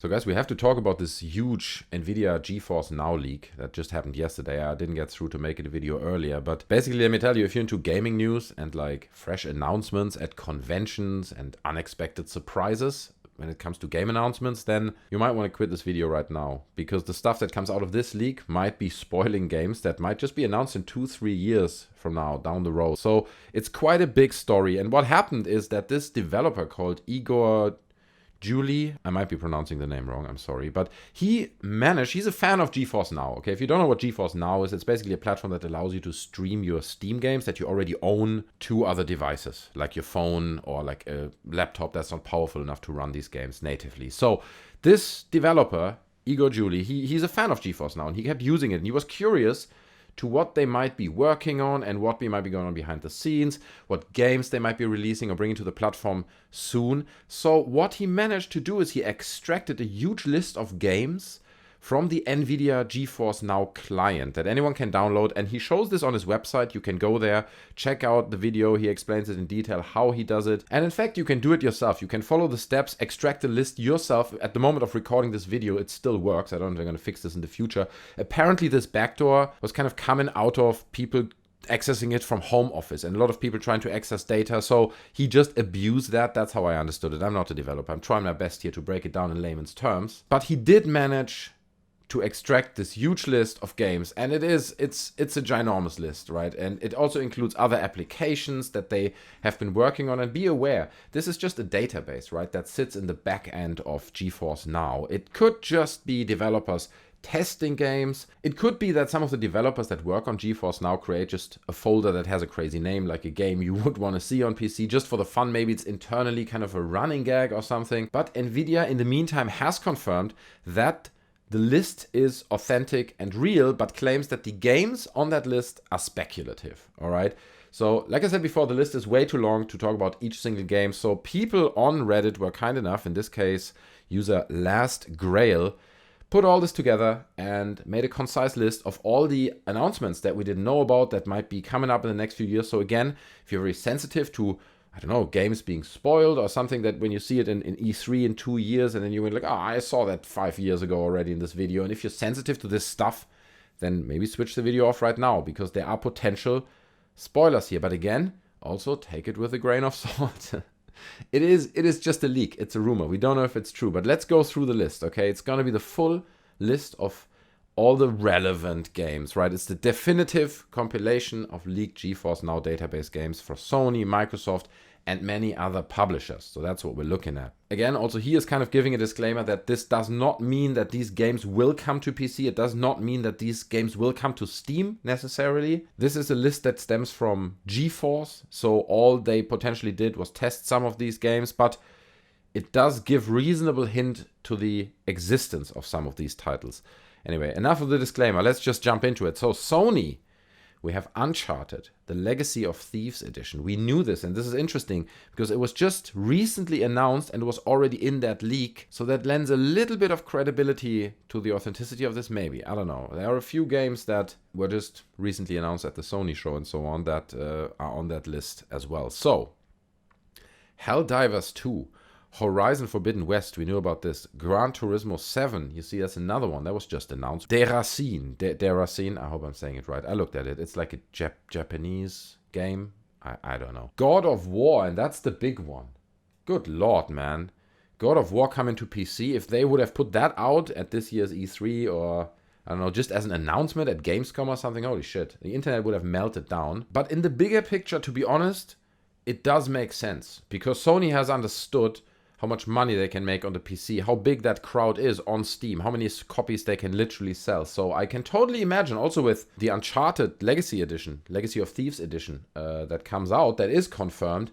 So guys, we have to talk about this huge Nvidia GeForce Now leak that just happened yesterday. I didn't get through to make it a video earlier, but basically let me tell you, if you're into gaming news and like fresh announcements at conventions and unexpected surprises when it comes to game announcements, then you might want to quit this video right now, because the stuff that comes out of this leak might be spoiling games that might just be announced in 2-3 years from now down the road. So it's quite a big story, and what happened is that this developer called Igor Julie, I might be pronouncing the name wrong, I'm sorry, but he's a fan of GeForce Now, okay? If you don't know what GeForce Now is, it's basically a platform that allows you to stream your Steam games that you already own to other devices, like your phone or like a laptop that's not powerful enough to run these games natively. So this developer, Igor Julie, he's a fan of GeForce Now, and he kept using it, and he was curious to what they might be working on and what might be going on behind the scenes, what games they might be releasing or bringing to the platform soon. So what he managed to do is he extracted a huge list of games from the Nvidia GeForce Now client that anyone can download, and he shows this on his website. You can go there, check out the video, he explains it in detail how he does it, and in fact you can do it yourself. You can follow the steps, extract the list yourself. At the moment of recording this video it still works. I don't know if they're going to fix this in the future. Apparently this backdoor was kind of coming out of people accessing it from home office and a lot of people trying to access data, so he just abused that. That's how I understood it. I'm not a developer, I'm trying my best here to break it down in layman's terms, but he did manage to extract this huge list of games, and it's a ginormous list, right? And it also includes other applications that they have been working on. And be aware, this is just a database, right, that sits in the back end of GeForce Now. It could just be developers testing games. It could be that some of the developers that work on GeForce Now create just a folder that has a crazy name, like a game you would want to see on PC just for the fun. Maybe it's internally kind of a running gag or something. But Nvidia in the meantime has confirmed that the list is authentic and real, but claims that the games on that list are speculative, all right? So, like I said before, the list is way too long to talk about each single game. So people on Reddit were kind enough, in this case, user Last Grail, put all this together and made a concise list of all the announcements that we didn't know about that might be coming up in the next few years. So again, if you're very sensitive to, I don't know, games being spoiled or something that when you see it in E3 in 2 years and then you went like, oh, I saw that 5 years ago already in this video. And if you're sensitive to this stuff, then maybe switch the video off right now, because there are potential spoilers here. But again, also take it with a grain of salt. It is just a leak. It's a rumor. We don't know if it's true, but let's go through the list, okay? It's going to be the full list of all the relevant games, right? It's the definitive compilation of leaked GeForce Now database games for Sony, Microsoft, and many other publishers. So that's what we're looking at. Again, also he is kind of giving a disclaimer that this does not mean that these games will come to PC. It does not mean that these games will come to Steam necessarily. This is a list that stems from GeForce. So all they potentially did was test some of these games, but it does give reasonable hint to the existence of some of these titles. Anyway, enough of the disclaimer. Let's just jump into it. So Sony, we have Uncharted, the Legacy of Thieves edition. We knew this, and this is interesting because it was just recently announced and was already in that leak. So that lends a little bit of credibility to the authenticity of this, maybe. I don't know. There are a few games that were just recently announced at the Sony show and so on that are on that list as well. So, Helldivers 2. Horizon Forbidden West, we knew about this. Gran Turismo 7, you see that's another one that was just announced. Deracine, I hope I'm saying it right. I looked at it. It's like a Japanese game. I don't know. God of War, and that's the big one. Good lord, man. God of War coming to PC. If they would have put that out at this year's E3 or, I don't know, just as an announcement at Gamescom or something, holy shit. The internet would have melted down. But in the bigger picture, to be honest, it does make sense. Because Sony has understood how much money they can make on the PC, how big that crowd is on Steam, how many copies they can literally sell. So I can totally imagine also with the Uncharted Legacy Edition, Legacy of Thieves Edition that comes out, that is confirmed,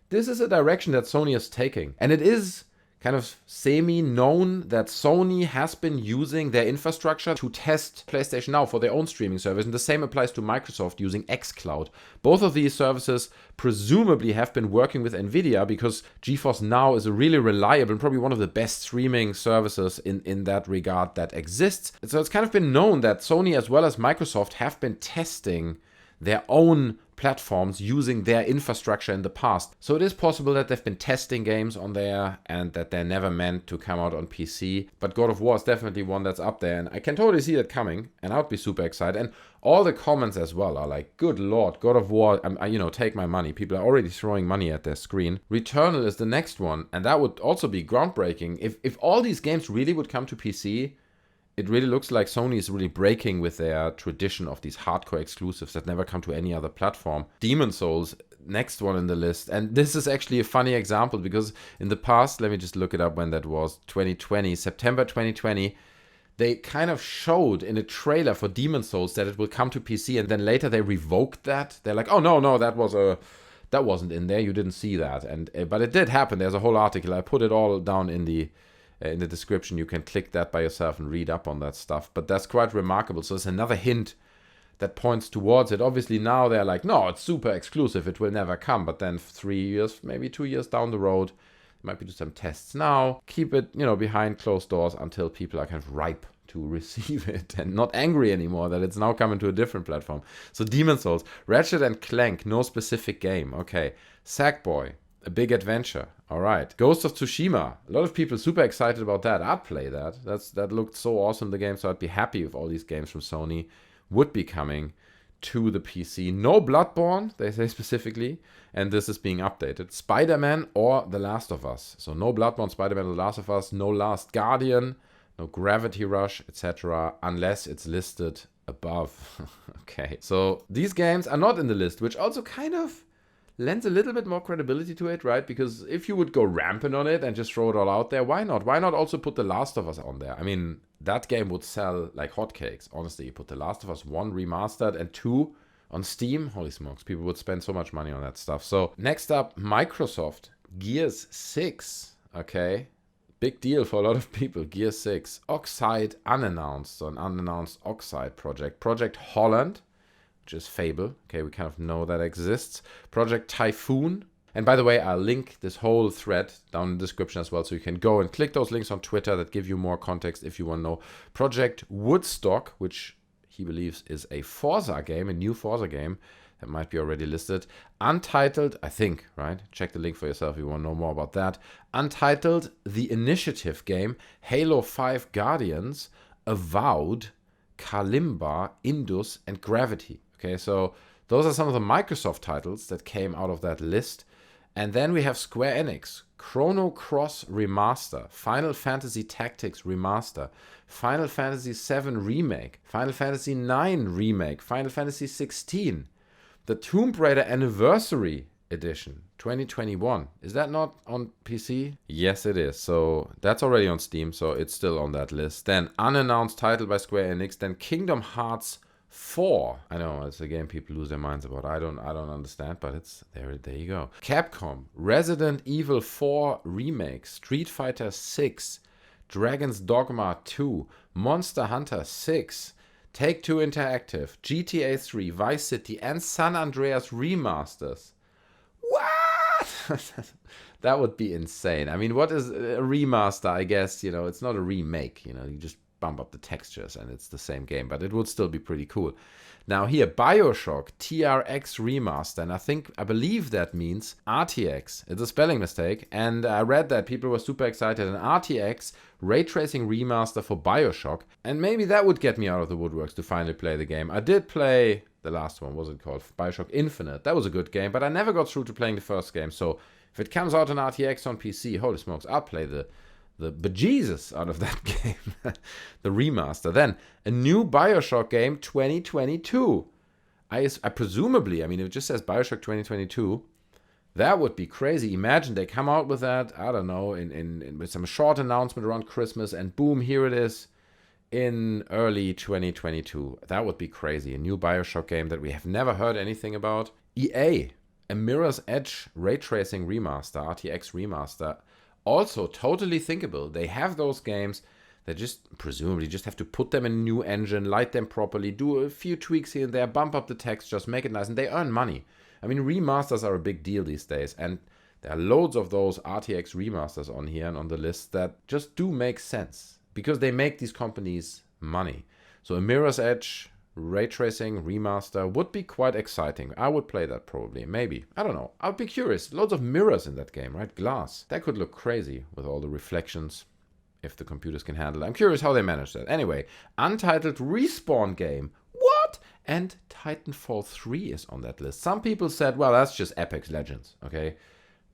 this is a direction that Sony is taking. And it is kind of semi-known that Sony has been using their infrastructure to test PlayStation Now for their own streaming service, and the same applies to Microsoft using xCloud. Both of these services presumably have been working with Nvidia because GeForce Now is a really reliable and probably one of the best streaming services in that regard that exists. So it's kind of been known that Sony as well as Microsoft have been testing their own platforms using their infrastructure in the past. So it is possible that they've been testing games on there and that they're never meant to come out on PC. But God of War is definitely one that's up there, and I can totally see that coming, and I would be super excited. And all the comments as well are like, good lord, God of War, take my money. People are already throwing money at their screen. Returnal is the next one, and that would also be groundbreaking. If all these games really would come to PC, it really looks like Sony is really breaking with their tradition of these hardcore exclusives that never come to any other platform. Demon's Souls, next one in the list. And this is actually a funny example because in the past, let me just look it up when that was, 2020, September 2020, they kind of showed in a trailer for Demon's Souls that it will come to PC, and then later they revoked that. They're like, oh no, that wasn't in there. You didn't see that. But it did happen. There's a whole article. I put it all down in the description. You can click that by yourself and read up on that stuff. But that's quite remarkable. So it's another hint that points towards it. Obviously now they're like, no, it's super exclusive. It will never come. But then 3 years, maybe 2 years down the road, might be do some tests now. Keep it, behind closed doors until people are kind of ripe to receive it and not angry anymore that it's now coming to a different platform. So Demon's Souls, Ratchet and Clank, no specific game. Okay. Sackboy, a big adventure. All right. Ghost of Tsushima. A lot of people super excited about that. I'd play that. That looked so awesome, the game. So I'd be happy if all these games from Sony would be coming to the PC. No Bloodborne, they say specifically, and this is being updated. Spider-Man or The Last of Us. So no Bloodborne, Spider-Man or The Last of Us, no Last Guardian, no Gravity Rush, etc., unless it's listed above. Okay, so these games are not in the list, which also kind of lends a little bit more credibility to it, right? Because if you would go rampant on it and just throw it all out there, why not? Why not also put The Last of Us on there? I mean, that game would sell like hotcakes. Honestly, you put The Last of Us 1 remastered and 2 on Steam, holy smokes, people would spend so much money on that stuff. So next up, Microsoft, Gears 6, okay? Big deal for a lot of people, Gears 6. Oxide unannounced, so an unannounced Oxide project. Project Holland, which is Fable. Okay, we kind of know that exists. Project Typhoon. And by the way, I'll link this whole thread down in the description as well, so you can go and click those links on Twitter that give you more context if you want to know. Project Woodstock, which he believes is a Forza game, a new Forza game that might be already listed. Untitled, I think, right? Check the link for yourself if you want to know more about that. Untitled, The Initiative game, Halo 5 Guardians, Avowed, Kalimba, Indus, and Gravity. Okay, so those are some of the Microsoft titles that came out of that list. And then we have Square Enix, Chrono Cross Remaster, Final Fantasy Tactics Remaster, Final Fantasy VII Remake, Final Fantasy IX Remake, Final Fantasy XVI, the Tomb Raider Anniversary Edition 2021. Is that not on PC? Yes, it is. So that's already on Steam, so it's still on that list. Then unannounced title by Square Enix. Then Kingdom Hearts 4. I know it's a game people lose their minds about. I don't understand, but it's there you go. Capcom, Resident Evil 4 Remake, Street Fighter 6, Dragon's Dogma 2, Monster Hunter 6, Take-Two Interactive, GTA 3, Vice City, and San Andreas Remasters. What? That would be insane. I mean, what is a remaster? I guess, it's not a remake. You just bump up the textures and it's the same game, but it would still be pretty cool. Now here, Bioshock TRX Remaster, and I believe that means RTX. It's a spelling mistake, and I read that people were super excited. An RTX ray tracing remaster for Bioshock, and maybe that would get me out of the woodworks to finally play the game. I did play the last one, what was it called? Bioshock Infinite. That was a good game, but I never got through to playing the first game. So if it comes out on RTX on PC, holy smokes, I'll play the bejesus out of that game. The remaster. Then a new Bioshock game 2022. I presumably, it just says Bioshock 2022. That would be crazy. Imagine they come out with that, I don't know, with some short announcement around Christmas, and boom, here it is in early 2022. That would be crazy. A new Bioshock game that we have never heard anything about. EA, a Mirror's Edge ray tracing remaster, RTX remaster. Also totally thinkable. They have those games. They presumably just have to put them in a new engine, light them properly, do a few tweaks here and there, bump up the text, just make it nice, and they earn money. Remasters are a big deal these days, and there are loads of those RTX remasters on here and on the list that just do make sense because they make these companies money. So a Mirror's Edge ray tracing remaster would be quite exciting. I would play that probably, maybe. I don't know. I'd be curious. Loads of mirrors in that game, right? Glass. That could look crazy with all the reflections, if the computers can handle it. I'm curious how they manage that. Anyway, untitled Respawn game. What? And Titanfall 3 is on that list. Some people said, well, that's just Apex Legends, okay?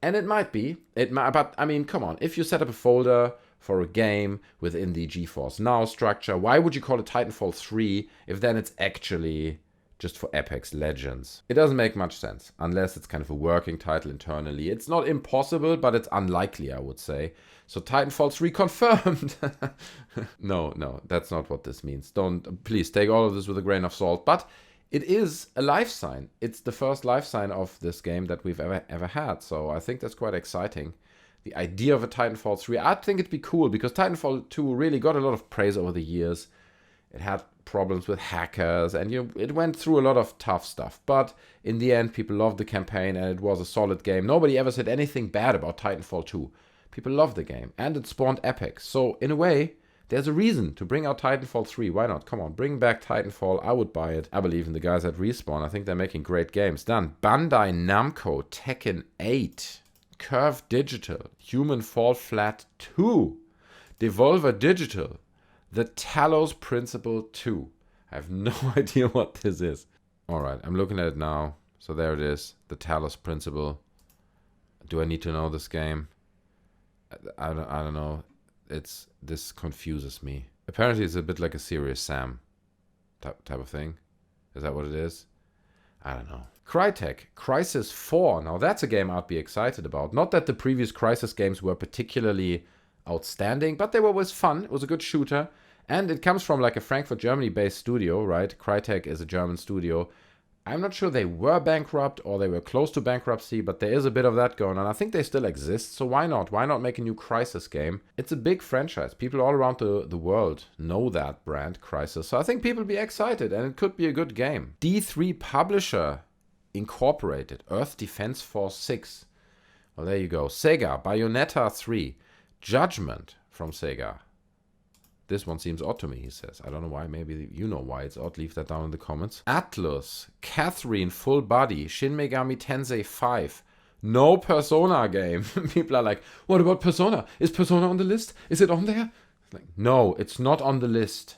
And it might be. But I mean, come on. If you set up a folder for a game within the GeForce Now structure, why would you call it Titanfall 3 if then it's actually just for Apex Legends? It doesn't make much sense, unless it's kind of a working title internally. It's not impossible, but it's unlikely, I would say. So Titanfall 3 confirmed. No, that's not what this means. Please take all of this with a grain of salt. But it is a life sign. It's the first life sign of this game that we've ever had. So I think that's quite exciting. The idea of a Titanfall 3, I think it'd be cool because Titanfall 2 really got a lot of praise over the years. It had problems with hackers and it went through a lot of tough stuff. But in the end, people loved the campaign and it was a solid game. Nobody ever said anything bad about Titanfall 2. People loved the game and it spawned Apex. So in a way, there's a reason to bring out Titanfall 3. Why not? Come on, bring back Titanfall. I would buy it. I believe in the guys at Respawn. I think they're making great games. Done. Bandai Namco Tekken 8. Curve Digital. Human Fall Flat 2. Devolver Digital. The Talos Principle 2. I have no idea what this is. Alright, I'm looking at it now. So there it is. The Talos Principle. Do I need to know this game? I don't know. This confuses me. Apparently it's a bit like a Serious Sam type of thing. Is that what it is? I don't know. Crytek, Crysis 4. Now that's a game I'd be excited about. Not that the previous Crysis games were particularly outstanding, but they were always fun. It was a good shooter. And it comes from like a Frankfurt, Germany-based studio, right? Crytek is a German studio. I'm not sure they were bankrupt or they were close to bankruptcy, but there is a bit of that going on. I think they still exist, so why not? Why not make a new Crysis game? It's a big franchise. People all around the world know that brand, Crysis. So I think people will be excited, and it could be a good game. D3 Publisher Incorporated, Earth Defense Force 6. Well, there you go. Sega, Bayonetta 3. Judgment from Sega. This one seems odd to me, he says. I don't know why. Maybe you know why it's odd. Leave that down in the comments. Atlus, Catherine Full Body, Shin Megami Tensei 5. No Persona game. People are like, what about Persona? Is Persona on the list? Is it on there? Like, no, it's not on the list.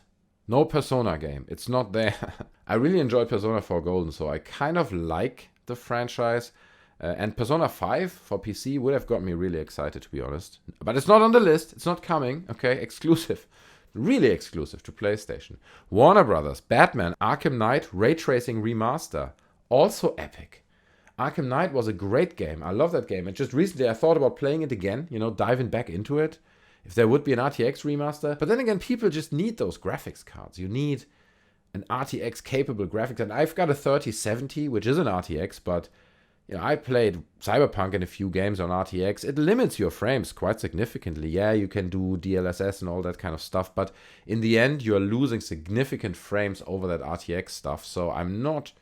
No Persona game. It's not there. I really enjoyed Persona 4 Golden, so I kind of like the franchise. And Persona 5 for PC would have got me really excited, to be honest. But it's not on the list. It's not coming. Okay, exclusive. Really exclusive to PlayStation. Warner Brothers, Batman, Arkham Knight, Ray Tracing Remaster. Also epic. Arkham Knight was a great game. I love that game. And just recently I thought about playing it again, diving back into it. If there would be an RTX remaster. But then again, people just need those graphics cards. You need an RTX capable graphics. And I've got a 3070, which is an RTX, but I played Cyberpunk in a few games on RTX. It limits your frames quite significantly. Yeah, you can do DLSS and all that kind of stuff, but in the end, you're losing significant frames over that RTX stuff. So I'm not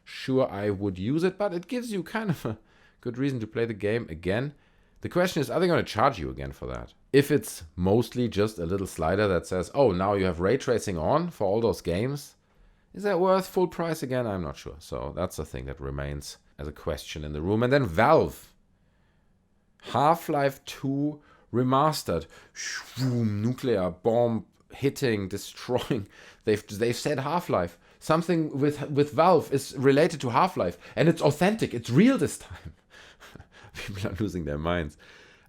sure I would use it, but it gives you kind of a good reason to play the game again. The question is, are they going to charge you again for that? If it's mostly just a little slider that says, oh, now you have ray tracing on for all those games, is that worth full price again? I'm not sure. So that's the thing that remains as a question in the room. And then Valve. Half-Life 2 Remastered. Nuclear bomb hitting, destroying. They've said Half-Life. Something with Valve is related to Half-Life. And it's authentic. It's real this time. People are losing their minds.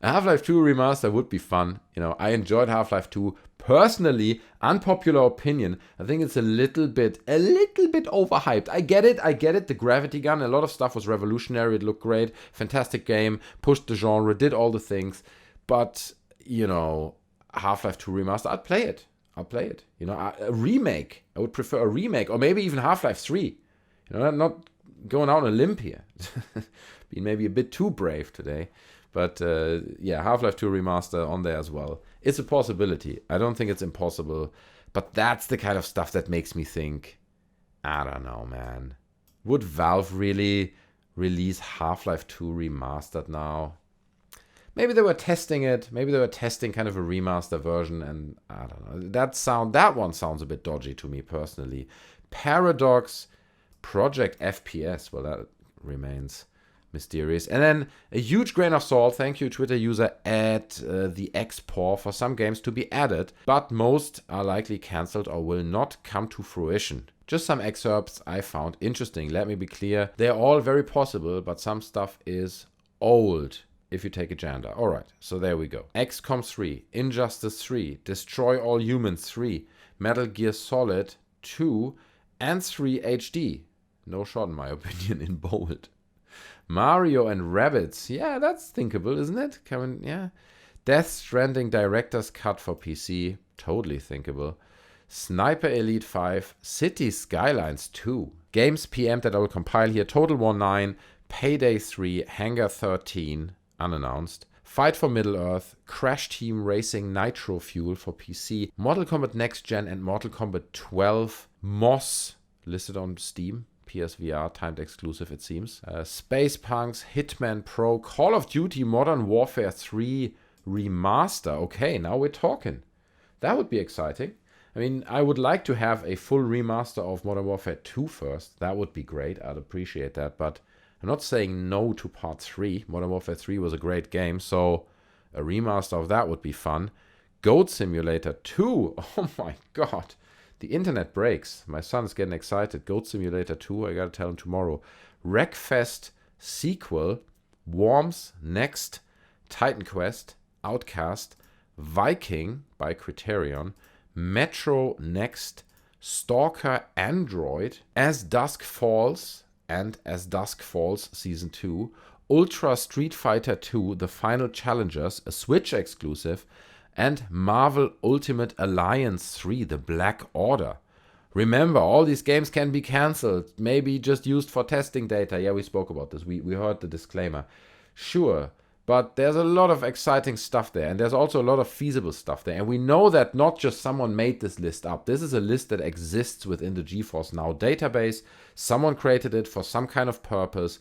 A Half-Life 2 remaster would be fun. I enjoyed Half-Life 2. Personally, unpopular opinion, I think it's a little bit overhyped. I get it. The gravity gun, a lot of stuff was revolutionary. It looked great. Fantastic game. Pushed the genre, did all the things. But, Half-Life 2 remaster, I'll play it. A remake. I would prefer a remake. Or maybe even Half-Life 3. Not going out on a limb here. Being maybe a bit too brave today. But Half-Life 2 remaster on there as well. It's a possibility. I don't think it's impossible. But that's the kind of stuff that makes me think, I don't know, man. Would Valve really release Half-Life 2 remastered now? Maybe they were testing it. Maybe they were testing kind of a remaster version. And I don't know. That one sounds a bit dodgy to me personally. Paradox, Project FPS. Well, that remains mysterious. And then a huge grain of salt, thank you Twitter user at the Expor, for some games to be added, but most are likely cancelled or will not come to fruition. Just some excerpts I found interesting. Let me be clear, they're all very possible, but some stuff is old if you take a gander. Alright, so there we go. XCOM 3, Injustice 3, Destroy All Humans 3, Metal Gear Solid 2, and 3 HD. No shot in my opinion in bold. Mario and Rabbids. Yeah, that's thinkable, isn't it? Yeah. Death Stranding Director's Cut for PC. Totally thinkable. Sniper Elite 5. City Skylines 2. Games PM that I will compile here. Total War 9. Payday 3. Hangar 13. Unannounced. Fight for Middle-earth. Crash Team Racing Nitro Fuel for PC. Mortal Kombat Next Gen and Mortal Kombat 12. Moss. Listed on Steam. PSVR, timed exclusive it seems. Space Punks, Hitman Pro, Call of Duty Modern Warfare 3 Remaster. Okay, now we're talking. That would be exciting. I mean, I would like to have a full remaster of Modern Warfare 2 first. That would be great. I'd appreciate that. But I'm not saying no to Part 3. Modern Warfare 3 was a great game, so a remaster of that would be fun. Goat Simulator 2. Oh my god. The internet breaks. My son's getting excited. Goat Simulator 2, I gotta tell him tomorrow. Wreckfest sequel, Worms Next, Titan Quest, Outcast, Viking by Criterion, Metro Next, Stalker Android, As Dusk Falls, and As Dusk Falls Season 2, Ultra Street Fighter 2, The Final Challengers, a Switch exclusive, and Marvel Ultimate Alliance 3, The Black Order. Remember, all these games can be cancelled, maybe just used for testing data. Yeah, we spoke about this. We heard the disclaimer. Sure, but there's a lot of exciting stuff there, and there's also a lot of feasible stuff there. And we know that not just someone made this list up. This is a list that exists within the GeForce Now database. Someone created it for some kind of purpose.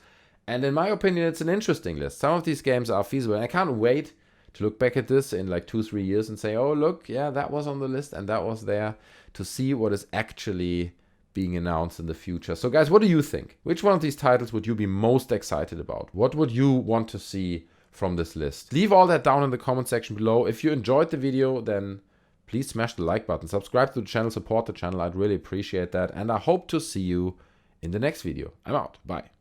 And in my opinion, it's an interesting list. Some of these games are feasible, and I can't wait to look back at this in like 2-3 years and say, oh, look, yeah, that was on the list and that was there, to see what is actually being announced in the future. So guys, what do you think? Which one of these titles would you be most excited about? What would you want to see from this list? Leave all that down in the comment section below. If you enjoyed the video, then please smash the like button, subscribe to the channel, support the channel. I'd really appreciate that. And I hope to see you in the next video. I'm out. Bye.